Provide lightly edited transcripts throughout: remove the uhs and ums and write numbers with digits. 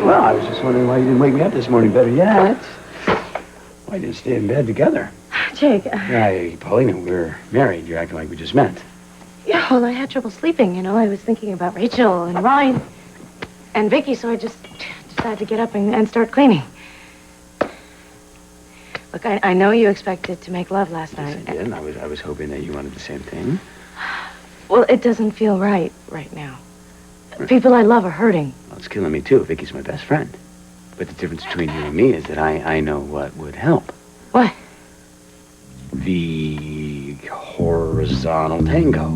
Well, I was just wondering why you didn't wake me up this morning. Better yet, why you didn't stay in bed together? Jake. Yeah, Paulina, we're married. You're acting like we just met. Yeah, well, I had trouble sleeping, you know. I was thinking about Rachel and Ryan and Vicky, so I just decided to get up and start cleaning. Look, I know you expected to make love last night. Yes, I did. I was hoping that you wanted the same thing. Well, it doesn't feel right now. People I love are hurting. Well, it's killing me, too. Vicky's my best friend. But the difference between you and me is that I know what would help. What? The horizontal tango.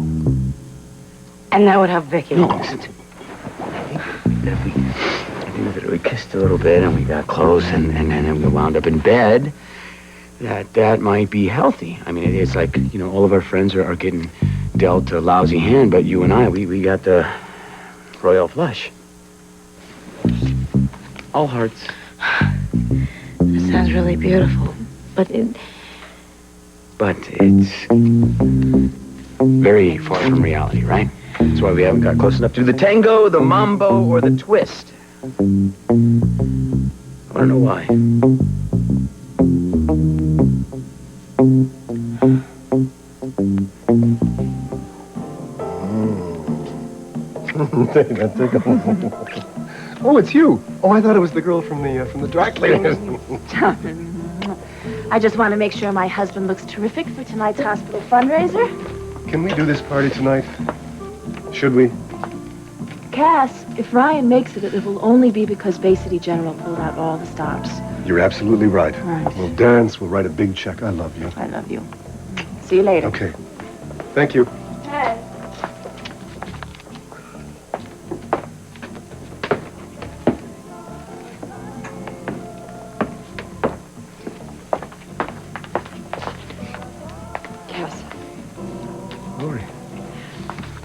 And that would help Vicky. No, listen to me. I think if we kissed a little bit and we got close and then we wound up in bed, that might be healthy. I mean, it's like, you know, all of our friends are getting dealt a lousy hand, but you and I, we got the royal flush. All hearts. That sounds really beautiful, but it's very far from reality, right? That's why we haven't got close enough to the tango, the mambo, or the twist. I want to know why. Oh, it's you. Oh, I thought it was the girl from the dry cleaners. I just want to make sure my husband looks terrific for tonight's hospital fundraiser. Can we do this party tonight? Should we? Cass, if Ryan makes it will only be because Bay City General pulled out all the stops. You're absolutely right. Right. We'll dance. We'll write a big check. I love you. I love you. See you later. Okay. Thank you. Hey. Cass. Lori.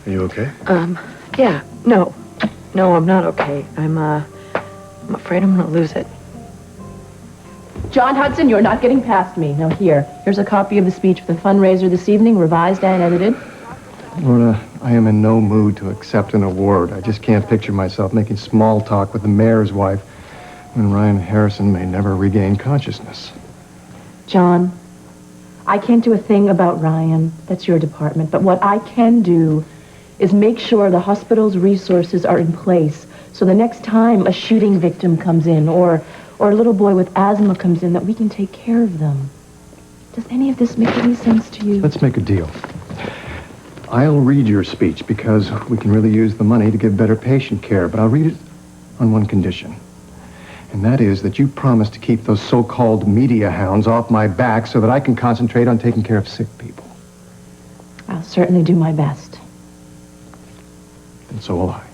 Are you okay? Yeah. No, I'm not okay. I'm afraid I'm gonna lose it. John Hudson, you're not getting past me. Now here's a copy of the speech for the fundraiser this evening, revised and edited. Lorna, I am in no mood to accept an award. I just can't picture myself making small talk with the mayor's wife when Ryan Harrison may never regain consciousness. John, I can't do a thing about Ryan. That's your department. But what I can do is make sure the hospital's resources are in place so the next time a shooting victim comes in or a little boy with asthma comes in, that we can take care of them. Does any of this make any sense to you? Let's make a deal. I'll read your speech because we can really use the money to give better patient care, but I'll read it on one condition. And that is that you promise to keep those so-called media hounds off my back so that I can concentrate on taking care of sick people. I'll certainly do my best. And so will I.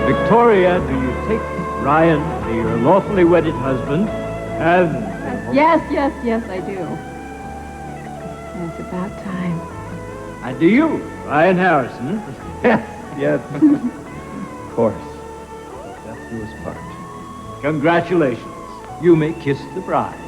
Victoria, do you take Ryan to be your lawfully wedded husband? Yes, I do. It's about time. And do you, Ryan Harrison? Yes. Of course. Death do us part. Congratulations. You may kiss the bride.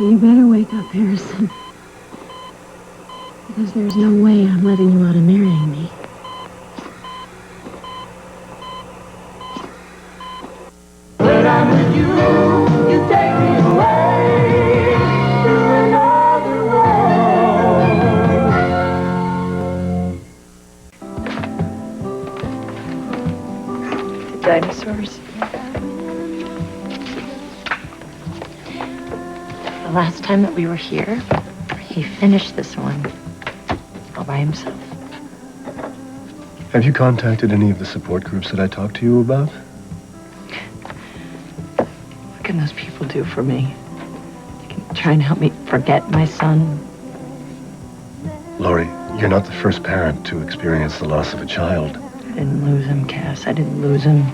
You better wake up, Harrison. Because there's no way I'm letting you out of marrying me. When I'm with you, you take me away to another world. The dinosaurs. The last time that we were here, he finished this one all by himself. Have you contacted any of the support groups that I talked to you about? What can those people do for me? They can try and help me forget my son. Lori, you're not the first parent to experience the loss of a child. I didn't lose him, Cass. I didn't lose him.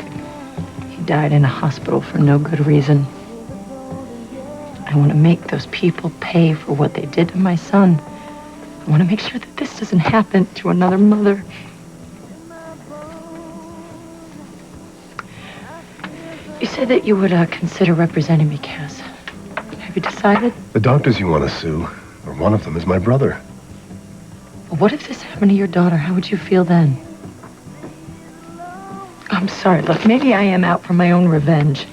He died in a hospital for no good reason. I want to make those people pay for what they did to my son. I want to make sure that this doesn't happen to another mother. You said that you would consider representing me, Cass. Have you decided? The doctors you want to sue, or one of them, is my brother. Well, what if this happened to your daughter? How would you feel then? I'm sorry. Look, maybe I am out for my own revenge.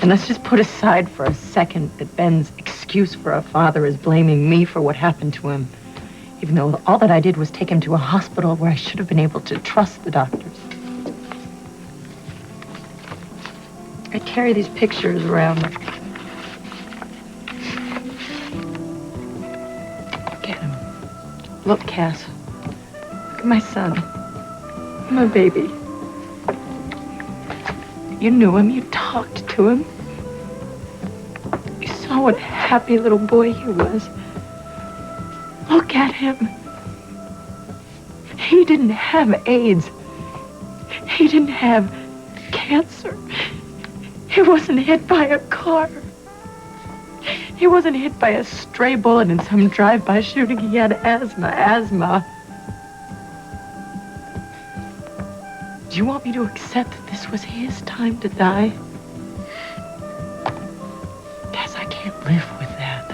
And let's just put aside for a second that Ben's excuse for a father is blaming me for what happened to him. Even though all that I did was take him to a hospital where I should have been able to trust the doctors. I carry these pictures around. Look at him. Look, Cass. Look at my son. My baby. You knew him. You talked to him. You saw what a happy little boy he was. Look at him. He didn't have AIDS. He didn't have cancer. He wasn't hit by a car. He wasn't hit by a stray bullet in some drive-by shooting. He had asthma. Do you want me to accept that this was his time to die? Guess I can't live with that.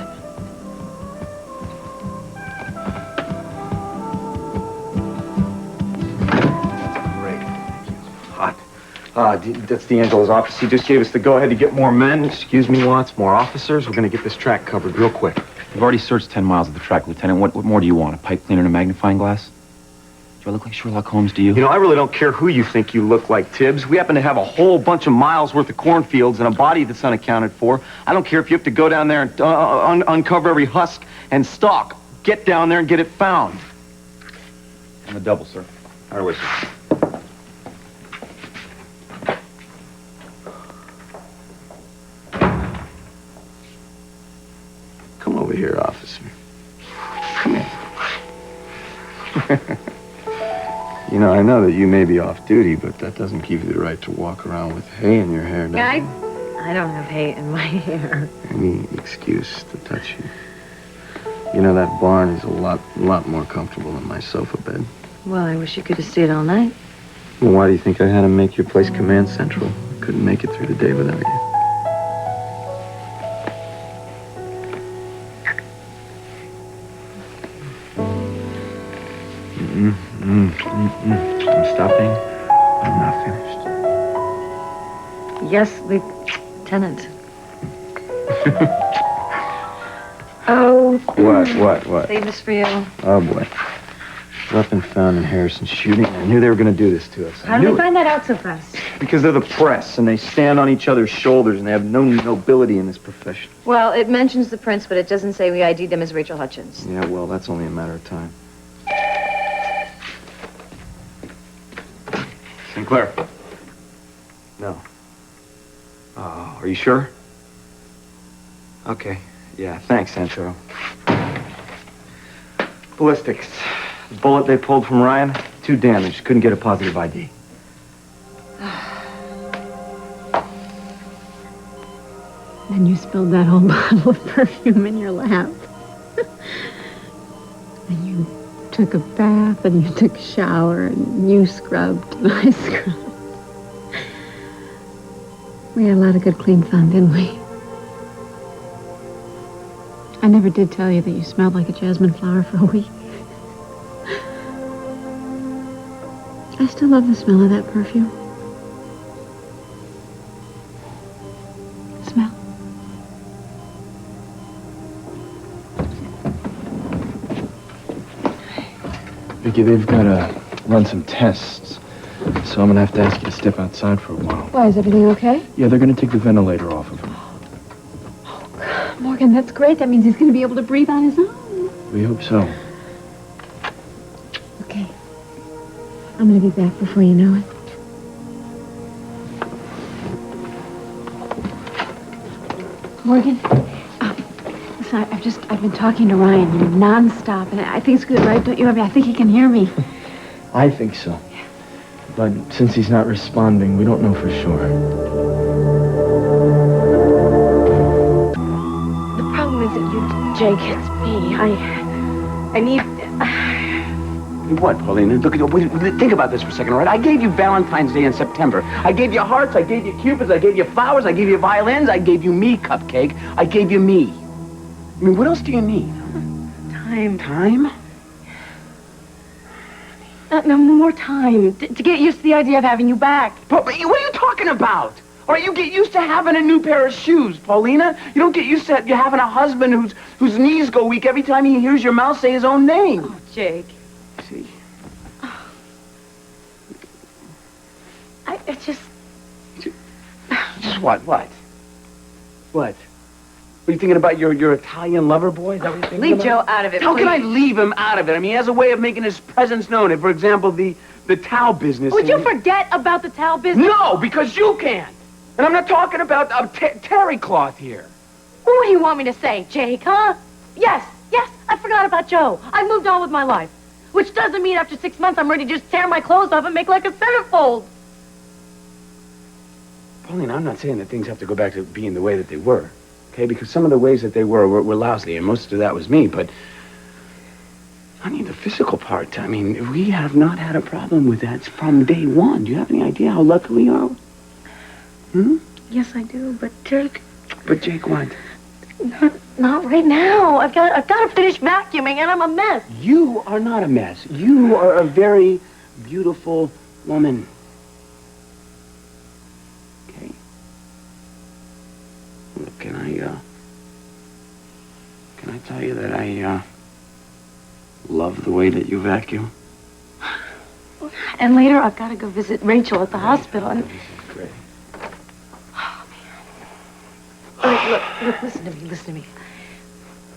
Great. Hot. That's D'Angelo's office. He just gave us the go-ahead to get more men. Excuse me, Watts, more officers. We're going to get this track covered real quick. We've already searched 10 miles of the track, Lieutenant. What more do you want? A pipe cleaner and a magnifying glass? Do I look like Sherlock Holmes to you? You know, I really don't care who you think you look like, Tibbs. We happen to have a whole bunch of miles worth of cornfields and a body that's unaccounted for. I don't care if you have to go down there and uncover every husk and stalk. Get down there and get it found. I'm a double, sir. Our way, sir. Come over here, officer. Come here. You know, I know that you may be off duty, but that doesn't give you the right to walk around with hay in your hair, does it? I don't have hay in my hair. Any excuse to touch you. You know, that barn is a lot more comfortable than my sofa bed. Well, I wish you could have stayed all night. Well, why do you think I had to make your place command central? I couldn't make it through the day without you. I'm stopping. I'm not finished. Yes, Lieutenant. Oh. What? Save this for you. Oh, boy. Weapon found in Harrison's shooting. I knew they were going to do this to us. How did they find that out so fast? Because they're the press, and they stand on each other's shoulders, and they have no nobility in this profession. Well, it mentions the prince, but it doesn't say we ID'd them as Rachel Hutchins. Yeah, well, that's only a matter of time. Sinclair. No. Oh, are you sure? Okay. Yeah, thanks, Sancho. Ballistics. The bullet they pulled from Ryan, too damaged. Couldn't get a positive ID. And you spilled that whole bottle of perfume in your lap. And you took a bath, and you took a shower, and you scrubbed, and I scrubbed. We had a lot of good clean fun, didn't we? I never did tell you that you smelled like a jasmine flower for a week. I still love the smell of that perfume. Smell. Vicky, they've got to run some tests. So I'm going to have to ask you to step outside for a while. Why, is everything okay? Yeah, they're going to take the ventilator off of him. Morgan, that's great. That means he's going to be able to breathe on his own. We hope so. Okay. I'm going to be back before you know it. Morgan, listen, I've been talking to Ryan nonstop, and I think it's good, right? Don't you? I mean, I think he can hear me. I think so. But since he's not responding, we don't know for sure. The problem is that you, Jake, it's me. I need... What, Paulina? Look, think about this for a second, all right? I gave you Valentine's Day in September. I gave you hearts, I gave you cupids, I gave you flowers, I gave you violins, I gave you me, Cupcake. I gave you me. I mean, what else do you need? Time. Time? No more time to get used to the idea of having you back. But what are you talking about? All right, you get used to having a new pair of shoes, Paulina. You don't get used to you having a husband whose knees go weak every time he hears your mouth say his own name. Oh, Jake. See? It's just... Just what? What? What? Are you thinking about your Italian lover boy? Is that what you're thinking Leave about? Joe out of it, How can I please. leave him out of it? I mean, he has a way of making his presence known. For example, the towel business. Would you forget about the towel business? No, because you can't. And I'm not talking about terry cloth here. Well, what do you want me to say, Jake, huh? Yes, I forgot about Joe. I moved on with my life. Which doesn't mean after 6 months I'm ready to just tear my clothes off and make like a centerfold. Pauline, I'm not saying that things have to go back to being the way that they were. Okay, because some of the ways that they were lousy, and most of that was me, but I mean, the physical part, I mean, we have not had a problem with that from day one. Do you have any idea how lucky we are? Hmm? Yes, I do, but Jake... But Jake, what? Not right now. I've got to finish vacuuming, and I'm a mess. You are not a mess. You are a very beautiful woman. Okay? Look, can I tell you that I love the way that you vacuum? And later I've got to go visit Rachel at the hospital. And... This is great. Oh, man. All right, look, listen to me.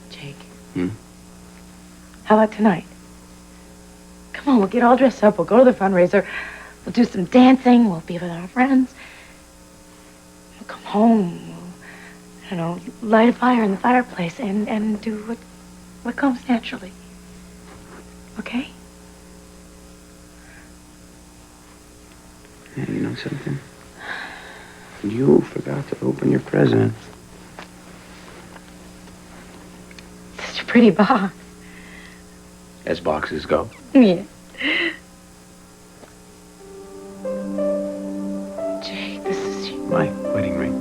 Jake. Hmm? How about tonight? Come on, we'll get all dressed up. We'll go to the fundraiser. We'll do some dancing. We'll be with our friends. We'll come home. We'll, light a fire in the fireplace and do what comes naturally. Okay? Yeah, you know something? You forgot to open your present. Such a pretty box. As boxes go. Yeah. Jake, this is... My wedding ring.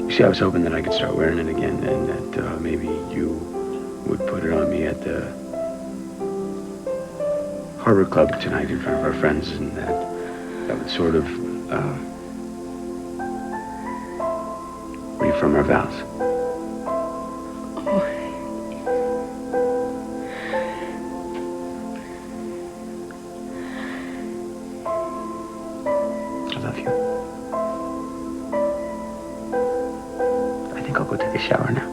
You see, I was hoping that I could start wearing it again, and that maybe you would put it on me at the Harbor Club tonight in front of our friends, and that would sort of reaffirm our vows. I love you. I think I'll go take a shower now.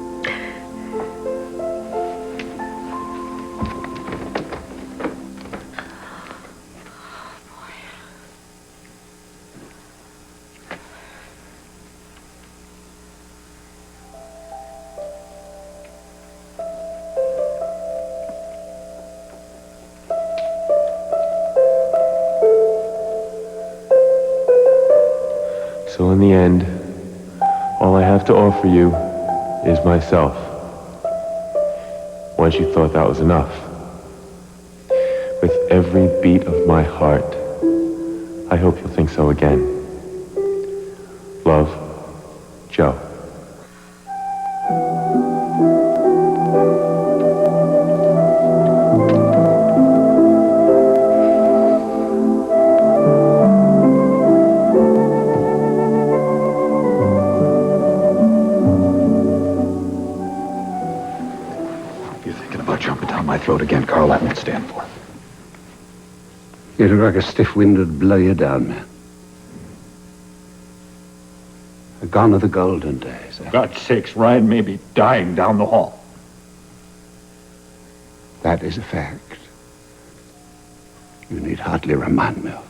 So in the end, all I have to offer you is myself. Once you thought that was enough. With every beat of my heart, I hope you'll think so again. Love, Joe. Ryan stand for? You look like a stiff wind would blow you down, man. Gone are the golden days. For God's sakes, Ryan may be dying down the hall. That is a fact. You need hardly remind me of.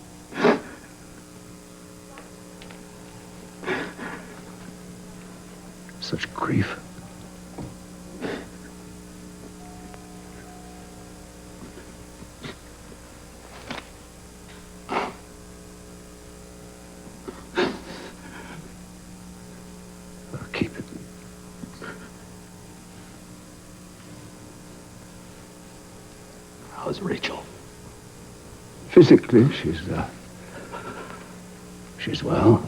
Such grief. Keep it. How's Rachel? Physically, she's well.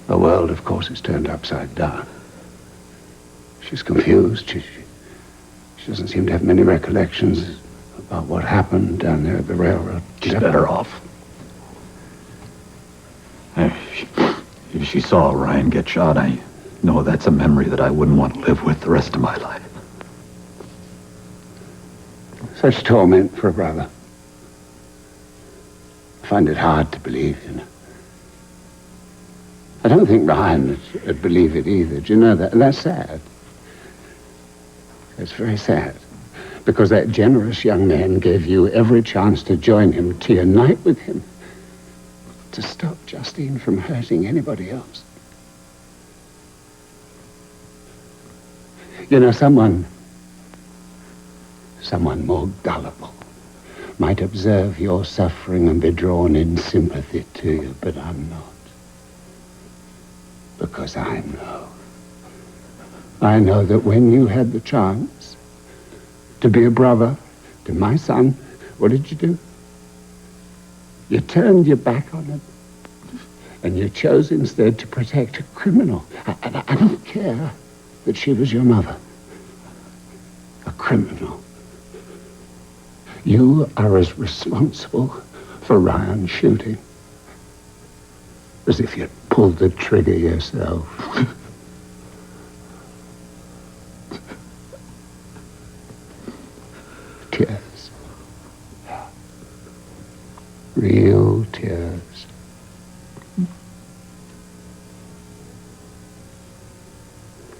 The world, of course, is turned upside down. She's confused. She doesn't seem to have many recollections about what happened down there at the railroad. She's better off. If she saw Ryan get shot, I know that's a memory that I wouldn't want to live with the rest of my life. Such torment for a brother. I find it hard to believe, you know. I don't think Ryan would believe it either. Do you know that? And that's sad. It's very sad. Because that generous young man gave you every chance to join him, to unite with him, to stop Justine from hurting anybody else. You know, someone more gullible might observe your suffering and be drawn in sympathy to you, but I'm not. Because I know. I know that when you had the chance to be a brother to my son, what did you do? You turned your back on him. And you chose instead to protect a criminal. I don't care that she was your mother. A criminal. You are as responsible for Ryan's shooting as if you'd pulled the trigger yourself. Tears. Real tears.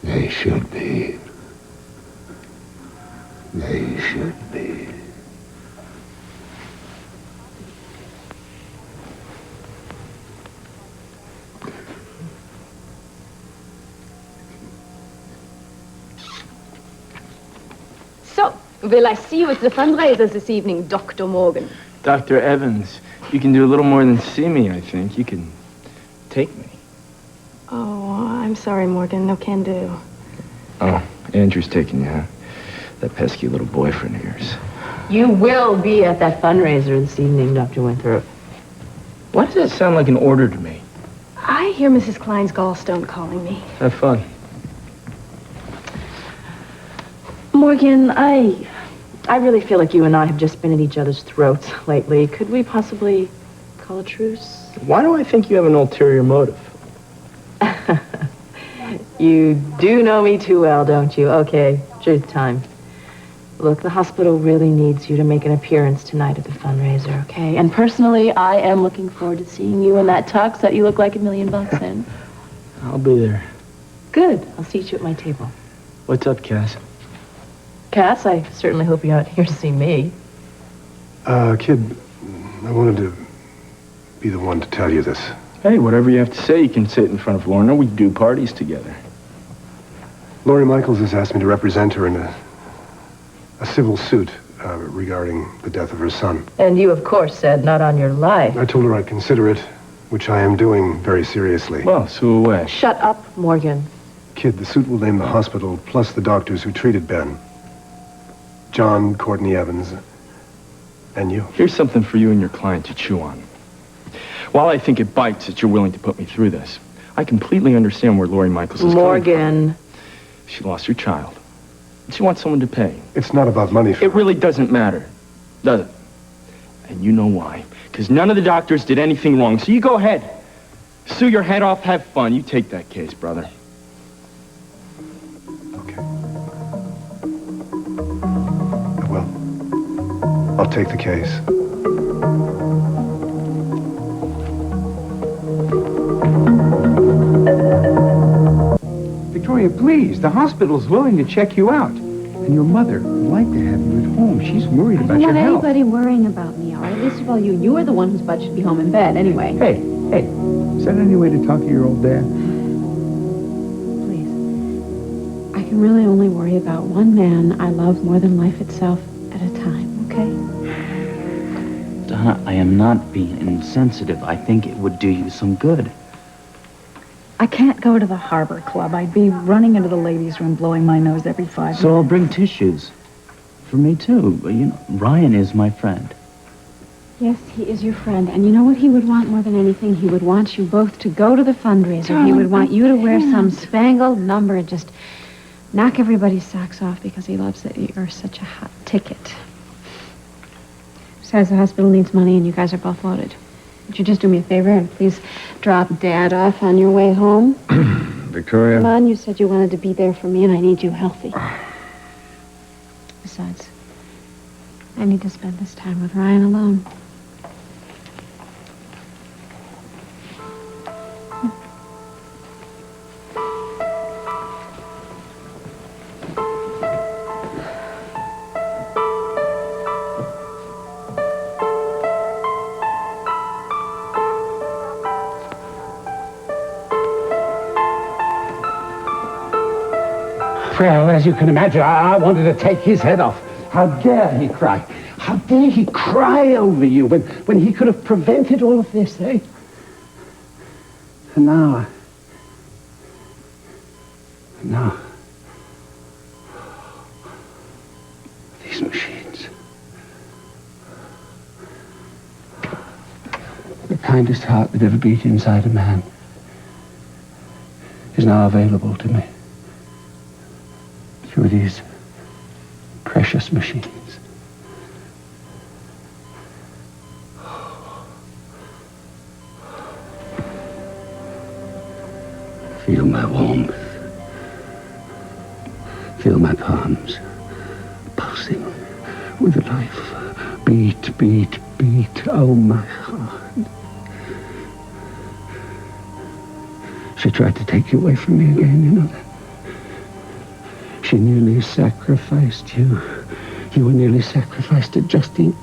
They should be. They should be. So, will I see you at the fundraisers this evening, Dr. Morgan? Dr. Evans, you can do a little more than see me, I think. You can take me. Oh, I'm sorry, Morgan. No can do. Oh, Andrew's taking you, huh? That pesky little boyfriend of yours. You will be at that fundraiser this evening, Dr. Winthrop. Why does that sound like an order to me? I hear Mrs. Klein's gallstone calling me. Have fun. Morgan, I really feel like you and I have just been at each other's throats lately. Could we possibly call a truce? Why do I think you have an ulterior motive? You do know me too well, don't you? Okay, truth time. Look, the hospital really needs you to make an appearance tonight at the fundraiser, okay? And personally, I am looking forward to seeing you in that tux that you look like $1 million in. I'll be there. Good. I'll seat you at my table. What's up, Cass? Cass, I certainly hope you're not here to see me. Kid, I wanted to be the one to tell you this. Hey, whatever you have to say, you can sit in front of Lorna. We do parties together. Laurie Michaels has asked me to represent her in a civil suit regarding the death of her son. And you, of course, said not on your life. I told her I'd consider it, which I am doing very seriously. Well, sue away. Shut up, Morgan. Kid, the suit will name the hospital plus the doctors who treated Ben. John Courtney Evans, and you. Here's something for you and your client to chew on. While I think it bites that you're willing to put me through this, I completely understand where Laurie Michaels is coming from. She lost her child. She wants someone to pay. It's not about money for It really doesn't matter, does it? And you know why. Because none of the doctors did anything wrong. So you go ahead. Sue your head off, have fun. You take that case, brother. Well, I'll take the case. Victoria, please. The hospital's willing to check you out. And your mother would like to have you at home. She's worried about your I don't want health. anybody worrying about me, all right? Least of all you. You are the one whose butt should be home in bed, anyway. Hey, is that any way to talk to your old dad? Please. I can really only worry about one man I love more than life itself at a time, okay? Donna, I am not being insensitive. I think it would do you some good. I can't go to the Harbor Club. I'd be running into the ladies' room blowing my nose every 5 minutes. So I'll bring tissues. For me, too. But, you know, Ryan is my friend. Yes, he is your friend. And you know what he would want more than anything? He would want you both to go to the fundraiser. Darling, He would want you to wear some spangled number and just knock everybody's socks off because he loves that you're such a hot ticket. Besides, the hospital needs money and you guys are both loaded. Would you just do me a favor and please drop Dad off on your way home? Victoria. Come on, you said you wanted to be there for me and I need you healthy. Besides, I need to spend this time with Ryan alone. Well, as you can imagine, I wanted to take his head off. How dare he cry? How dare he cry over you when he could have prevented all of this, eh? And now... These machines. The kindest heart that ever beat inside a man is now available to me. Through these precious machines. Feel my warmth. Feel my palms pulsing with life. Beat, beat, beat. Oh, my heart. She tried to take you away from me again, you know that? She nearly sacrificed you. You were nearly sacrificed to Justine.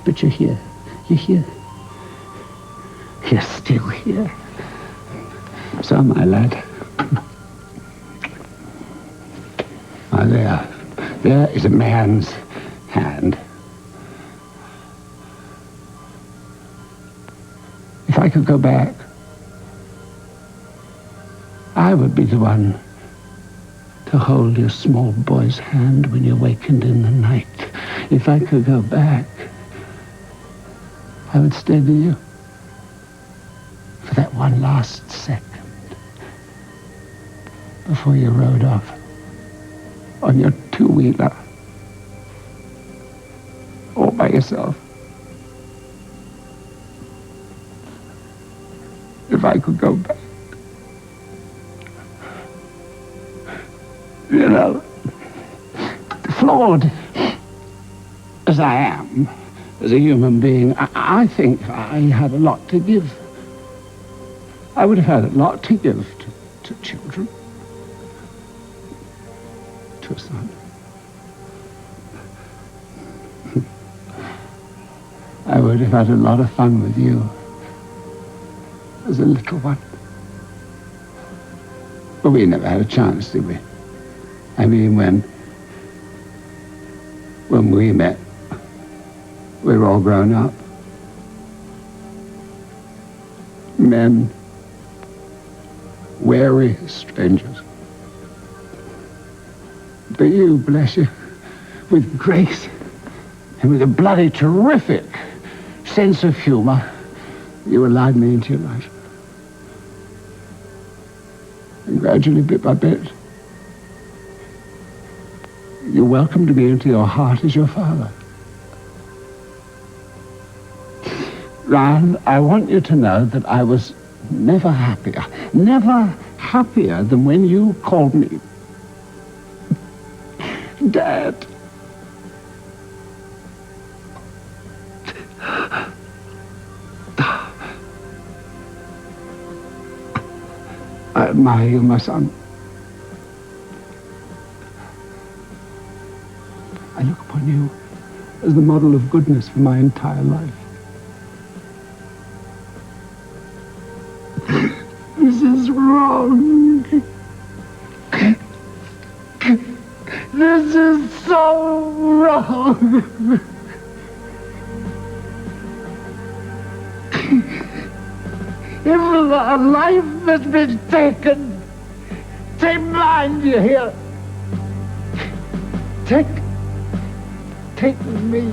But you're here. You're here. You're still here. So, my lad. There is a man's hand. If I could go back, I would be the one to hold your small boy's hand when you wakened in the night. If I could go back, I would stay with you for that one last second before you rode off on your two-wheeler all by yourself. If I could go back. You know, flawed as I am as a human being, I think I had a lot to give. I would have had a lot to give to children, to a son. I would have had a lot of fun with you as a little one. But we never had a chance, did we? I mean, when we met, we were all grown up. Men, wary strangers. But you, bless you, with grace and with a bloody terrific sense of humor, you allowed me into your life. And gradually, bit by bit, you welcomed me into your heart as your father. Ryan, I want you to know that I was never happier than when you called me Dad. my son. I look upon you as the model of goodness for my entire life. This is wrong. This is so wrong. If a life has been taken, take mine, you hear? Take me.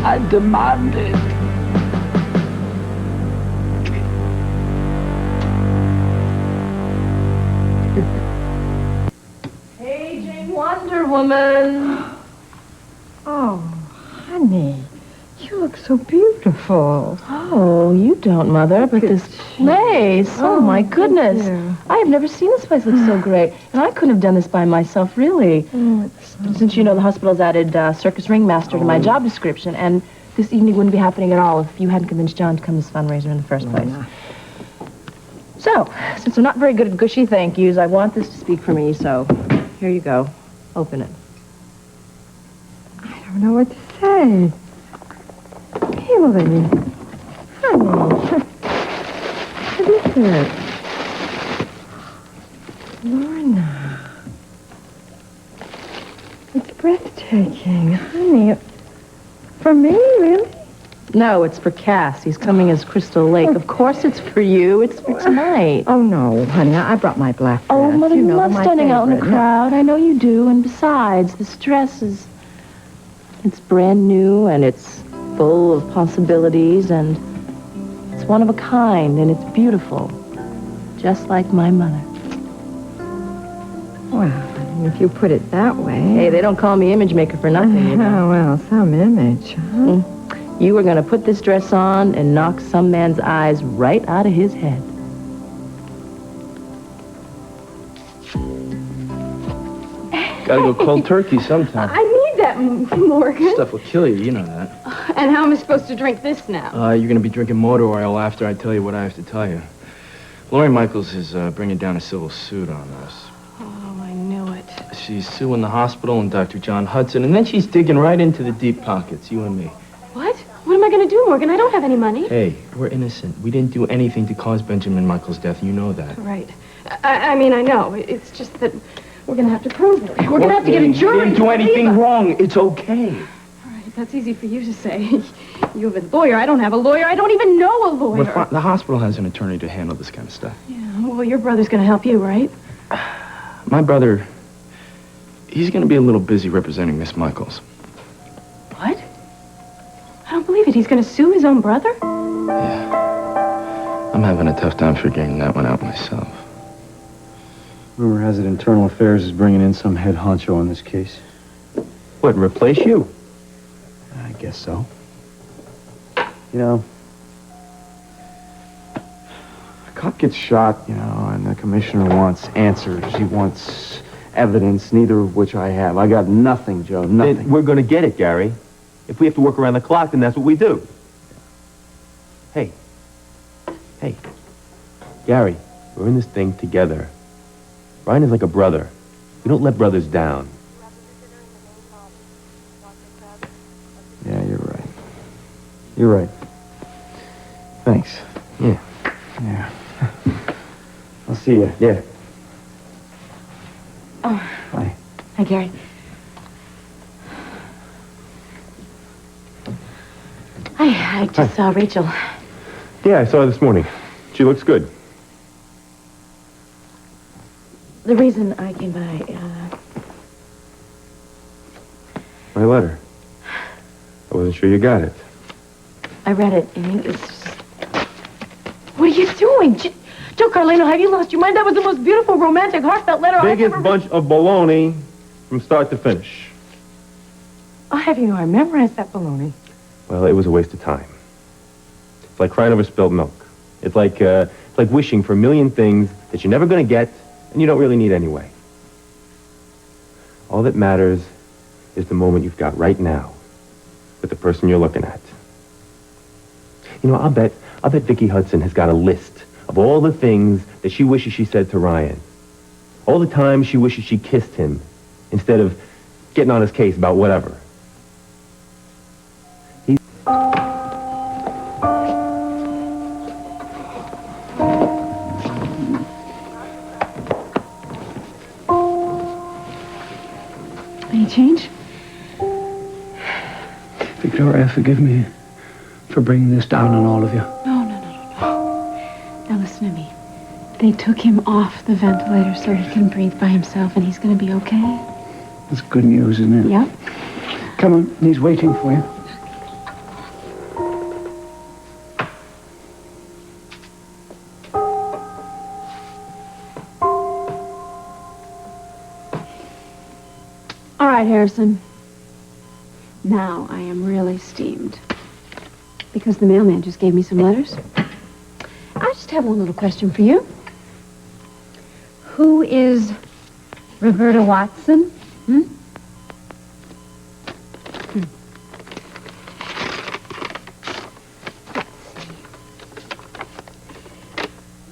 I demand it. Aging Wonder Woman. Oh, honey, you look so beautiful. Oh, you don't, Mother, but this place. Oh, my goodness. I have never seen this place look so great. And I couldn't have done this by myself, really. Since you know the hospital's added circus ringmaster to my job description, and this evening wouldn't be happening at all if you hadn't convinced John to come to this fundraiser in the first place. So, since I'm not very good at gushy thank yous, I want this to speak for me, so here you go. Open it. I don't know what to say. Hillary, honey, what is it? Lorna, it's breathtaking, honey. For me, really? No, it's for Cass. He's coming as Crystal Lake. Of course it's for you. It's for tonight. Oh, no, honey, I brought my black dress. Oh, Mother, you love my standing out in the favorite. crowd. I know you do. And besides, this dress is... It's brand new, and it's full of possibilities, and it's one of a kind, and it's beautiful. Just like my mother. Well, honey, if you put it that way. Hey, they don't call me image maker for nothing, you know. Oh, well, some image, huh? You were going to put this dress on and knock some man's eyes right out of his head. Gotta go cold turkey sometime. I need that, Morgan. Stuff will kill you, you know that. And how am I supposed to drink this now? You're gonna be drinking motor oil after I tell you what I have to tell you. Lori Michaels is bringing down a civil suit on us. Oh, I knew it. She's suing the hospital and Dr. John Hudson, and then she's digging right into the deep pockets, you and me. What? What am I going to do, Morgan? I don't have any money. Hey, we're innocent. We didn't do anything to cause Benjamin Michaels' death, and you know that. Right. I mean, I know. It's just that we're going to have to prove it. We're going to have to get a jury. We didn't do anything wrong. It's okay. All right, that's easy for you to say. You have a lawyer. I don't have a lawyer. I don't even know a lawyer. The hospital has an attorney to handle this kind of stuff. Yeah, well, your brother's going to help you, right? My brother, he's going to be a little busy representing Miss Michaels. What? I don't believe it. He's going to sue his own brother? Yeah. I'm having a tough time figuring that one out myself. Rumor has it Internal Affairs is bringing in some head honcho on this case. What, replace you? I guess so. You know, a cop gets shot, you know, and the commissioner wants answers. He wants evidence, neither of which I have. I got nothing, Joe, nothing. Then we're gonna get it, Gary. If we have to work around the clock, then that's what we do. Hey. Gary, we're in this thing together. Ryan is like a brother. We don't let brothers down. Yeah, you're right. You're right. Thanks. Yeah. Yeah. I'll see you. Yeah. Oh. Bye. Hi, Gary. I just saw Rachel. Yeah, I saw her this morning. She looks good. The reason I came by, My letter. I wasn't sure you got it. I read it, and it's just... What are you doing? Joe Carlino, have you lost your mind? That was the most beautiful, romantic, heartfelt letter I've Biggest ever... bunch of baloney from start to finish. I'll have you know I memorized that baloney. Well, it was a waste of time. It's like crying over spilled milk. It's like wishing for a million things that you're never going to get and you don't really need anyway. All that matters is the moment you've got right now with the person you're looking at. You know, I'll bet Vicki Hudson has got a list of all the things that she wishes she said to Ryan. All the times she wishes she kissed him instead of getting on his case about whatever. Any change? Victoria, forgive me for bringing this down on all of you. No. Now listen to me. They took him off the ventilator so he can breathe by himself, and he's going to be okay. That's good news, isn't it? Yep. Come on, he's waiting for you. All right, Harrison. Now I am really steamed. Because the mailman just gave me some letters. I just have one little question for you. Who is Roberta Watson?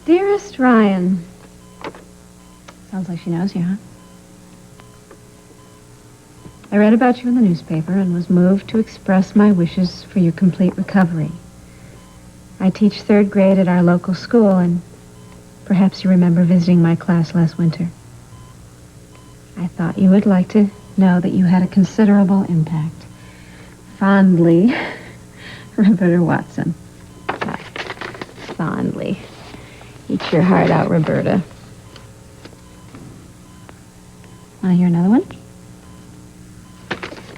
Dearest Ryan. Sounds like she knows you, huh? I read about you in the newspaper and was moved to express my wishes for your complete recovery. I teach 3rd grade at our local school, and perhaps you remember visiting my class last winter. I thought you would like to know that you had a considerable impact. Fondly, Roberta Watson. Fondly. Eat your heart out, Roberta. Want to hear another one?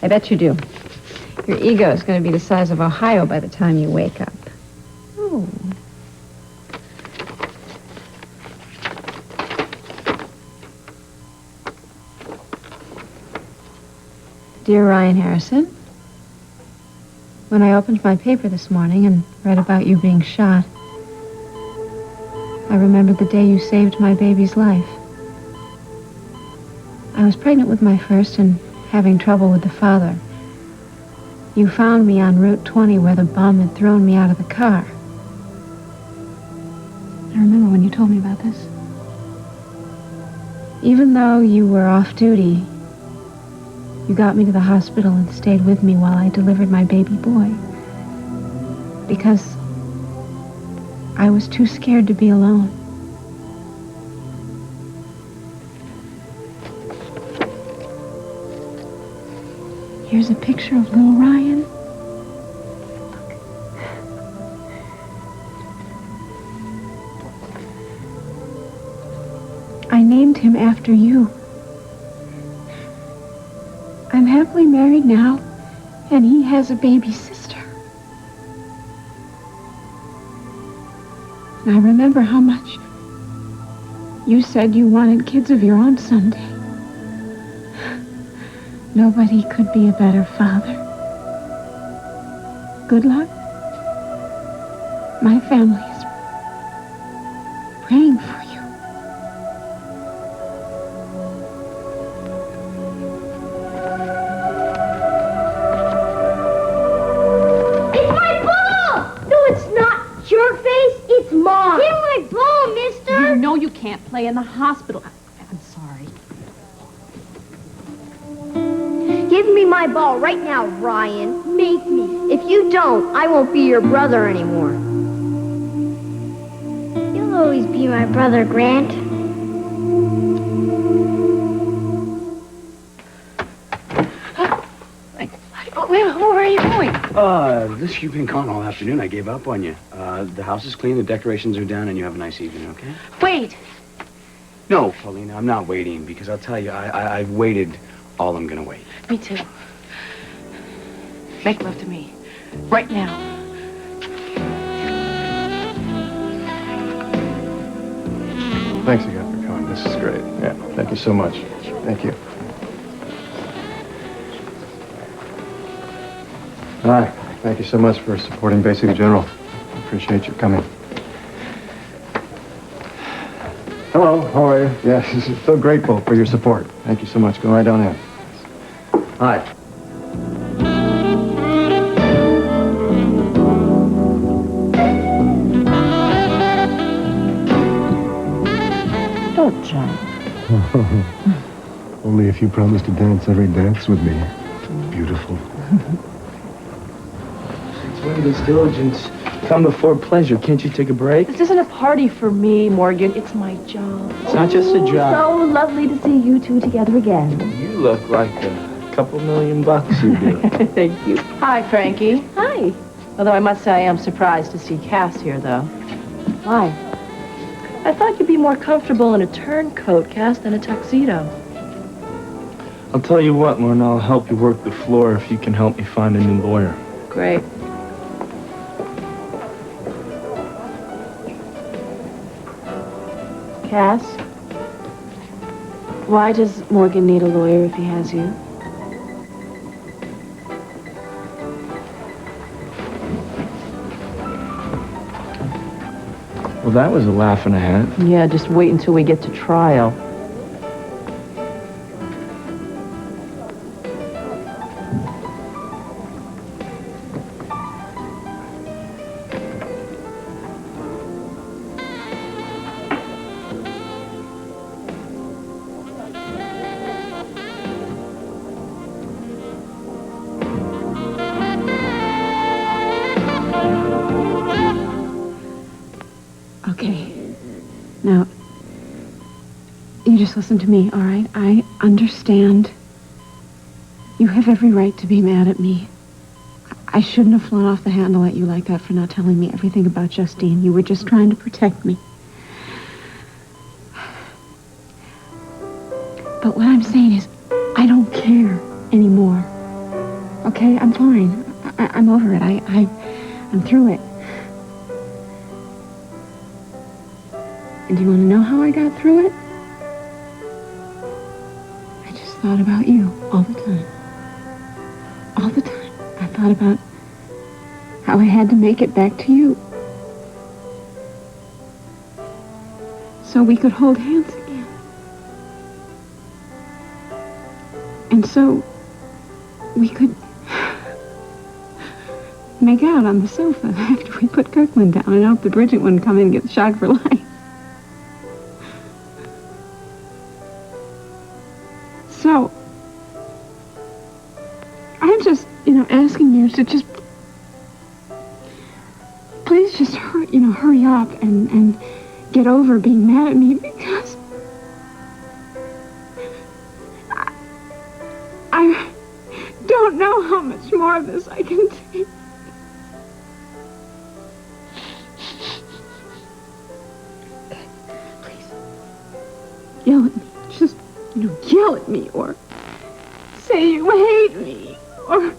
I bet you do. Your ego is going to be the size of Ohio by the time you wake up. Oh. Dear Ryan Harrison, when I opened my paper this morning and read about you being shot, I remembered the day you saved my baby's life. I was pregnant with my first and having trouble with the father. You found me on Route 20 where the bomb had thrown me out of the car. I remember when you told me about this. Even though you were off duty, you got me to the hospital and stayed with me while I delivered my baby boy. Because I was too scared to be alone. Here's a picture of little Ryan. I named him after you. I'm happily married now, and he has a baby sister. And I remember how much you said you wanted kids of your own someday. Nobody could be a better father. Good luck. My family is praying for you. It's my ball! No, it's not. Your face, it's mine. Give me my ball, mister. You know you can't play in the hospital. I'm sorry. Give me my ball right now, Ryan. Make me. If you don't, I won't be your brother anymore. You'll always be my brother, Grant. Where are you going? This you've been gone all afternoon. I gave up on you. The house is clean, the decorations are down, and you have a nice evening, okay? Wait. No, Paulina, I'm not waiting, because I'll tell you, I've waited all I'm gonna wait. Me too. Make love to me. Right now. Thanks again for coming. This is great. Yeah, thank you so much. Thank you. Hi. Thank you so much for supporting Basic General. I appreciate you coming. Hello, how are you? Yes, so grateful for your support. Thank you so much. Go right on in. Hi. John. Only if you promise to dance every dance with me. Beautiful. When does diligence come before pleasure? Can't you take a break? This isn't a party for me, Morgan. It's my job. It's not just a job. So lovely to see you two together again. You look like a couple $1,000,000, you do. Thank you. Hi, Frankie. Hi. Although I must say I am surprised to see Cass here, though. Why? I thought you'd be more comfortable in a turncoat, Cass, than a tuxedo. I'll tell you what, Lorna, I'll help you work the floor if you can help me find a new lawyer. Great. Cass? Why does Morgan need a lawyer if he has you? Well, that was a laugh and a hat. Yeah, just wait until we get to trial. Okay. Now, you just listen to me, all right? I understand. You have every right to be mad at me. I shouldn't have flown off the handle at you like that for not telling me everything about Justine. You were just trying to protect me. But what I'm saying is, I don't care anymore. Okay? I'm fine. I'm over it. I'm through it. And do you want to know how I got through it? I just thought about you all the time. All the time. I thought about how I had to make it back to you. So we could hold hands again. And so we could make out on the sofa after we put Kirkland down and hope that Bridget wouldn't come in and get shot for life. So, I'm just, asking you to just, please just, hurry up and get over being mad at me because I don't know how much more of this I can take. Please, yell at me. Just, yell at me or say you hate me or